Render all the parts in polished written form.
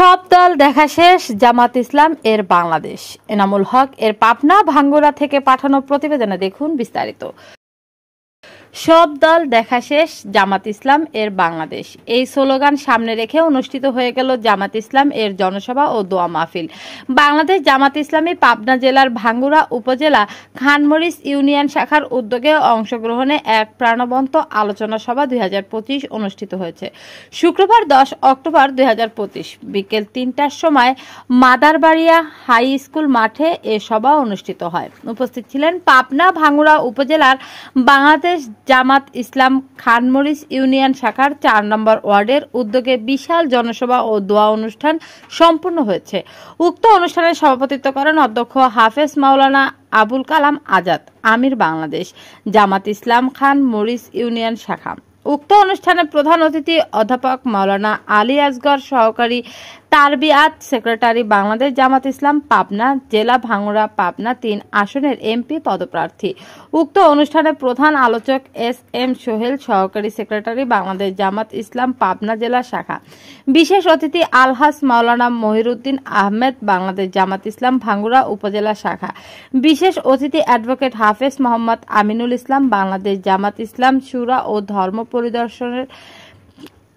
সব দল দেখা শেষ, জামাত ইসলাম এর বাংলাদেশ। এনামুল হক এর পাবনা ভাঙ্গুড়া থেকে পাঠানো প্রতিবেদনে দেখুন বিস্তারিত। সব দল দেখা শেষ, জামাত ইসলাম এর বাংলাদেশ, এই স্লোগান সামনে রেখে অনুষ্ঠিত হয়ে গেল জামাত ইসলাম এর জনসভা ও দোয়া মাহফিল। বাংলাদেশ জামাত ইসলামী পাবনা জেলার ভাঙ্গুড়া উপজেলা খানমরিচ ইউনিয়ন শাখার উদ্যোগে অংশগ্রহণে এক প্রাণবন্ত আলোচনা সভা 2025 অনুষ্ঠিত হয়েছে। শুক্রবার 10 অক্টোবর 2025 বিকেল 3টার সময় মাদারবাড়িয়া হাই স্কুল মাঠে এ সভা অনুষ্ঠিত হয়। উপস্থিত ছিলেন পাবনা ভাঙ্গুড়া উপজেলার বাংলাদেশ জামাত ইসলাম খানমরিচ ইউনিয়ন শাখার 4 নম্বর ওয়ার্ডের উদ্যোগে বিশাল জনসভা ও দোয়া অনুষ্ঠান সম্পন্ন হয়েছে। উক্ত অনুষ্ঠানে সভাপতিত্ব করেন অধ্যক্ষ হাফেজ মাওলানা আবুল কালাম আজাদ, আমির বাংলাদেশ জামাত ইসলাম খানমরিচ ইউনিয়ন শাখা। উক্ত অনুষ্ঠানে প্রধান অতিথি অধ্যাপক মাওলানা আলী আসগর, সহকারী তারবিয়াত সেক্রেটারি, বাংলাদেশ জামাত ইসলাম পাবনা জেলা ভাঙ্গুড়া পাবনা 3 আসনের এমপি পদপ্রার্থী। উক্ত অনুষ্ঠানে প্রধান আলোচক এস.এম. সোহেল, সহকারী সেক্রেটারি, বাংলাদেশ জামাত ইসলাম পাবনা জেলা শাখা। বিশেষ অতিথি আলহাজ মাওলানা মহিরুদ্দিন আহমেদ, বাংলাদেশ জামাত ইসলাম ভাঙ্গুড়া উপজেলা শাখা। বিশেষ অতিথি অ্যাডভোকেট হাফেজ মোহাম্মদ আমিনুল ইসলাম, বাংলাদেশ জামাত ইসলাম শুরা ও ধর্ম পরিদর্শনের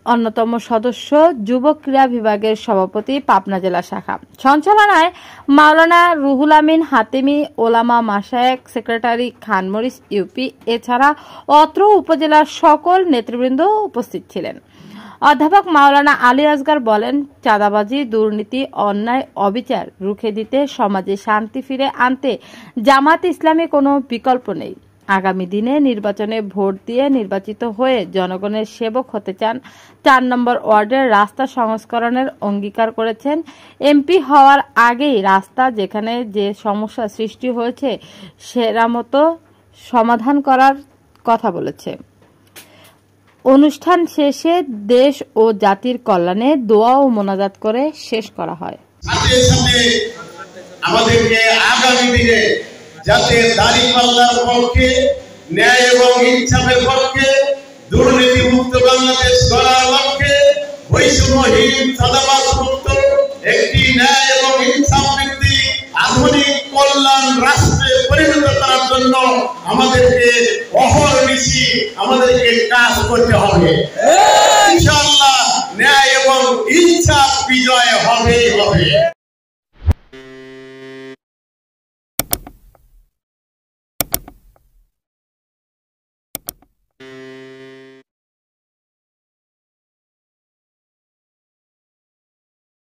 অন্যতম সদস্য, যুব ক্রীড়া বিভাগের সভাপতি পাবনা জেলা শাখা। সঞ্চালনায় মাওলানা রুহুল আমিন হাতেমি, ওলামা মাশায়েখ, সেক্রেটারি খানমরিচ ইউপি। এছাড়া অত্র উপজেলার সকল নেতৃবৃন্দ উপস্থিত ছিলেন। অধ্যাপক মাওলানা আলী আসগর বলেন, চাঁদাবাজি, দুর্নীতি, অন্যায়, অবিচার রুখে দিতে, সমাজে শান্তি ফিরে আনতে জামাত ইসলামী কোনো বিকল্প নেই। আগামী দিনে নির্বাচনে ভোট দিয়ে নির্বাচিত হয়ে জনগণের সেবক হতে চান। 4 নম্বর ওয়ার্ডের রাস্তা সংস্করণের অঙ্গীকার করেছেন। এমপি হওয়ার আগেই রাস্তা যেখানে যে সমস্যা সৃষ্টি হয়েছে সেরামতো সমাধান করার কথা বলেছে। অনুষ্ঠান শেষে দেশ ও জাতির কল্যাণে দোয়া ও মোনাজাত করে শেষ করা হয়। আমাদেরকে আগামী দিনে যাতে দাঁড়িপাল্লার পক্ষে, ন্যায় এবং ইনসাফের পক্ষে, দুর্নীতি মুক্ত বাংলাদেশ গড়ার লক্ষ্যে, বৈষম্যহীন চাঁদাবাজ মুক্ত একটি ন্যায় এবং ইনসাফ ভিত্তিক আধুনিক কল্যাণ রাষ্ট্রে পরিণত করার জন্য আমাদেরকে অহর্নিশি আমাদেরকে কাজ করতে হবে। ইনশাআল্লাহ ন্যায় এবং ইনসাফ বিজয় হবেই হবে।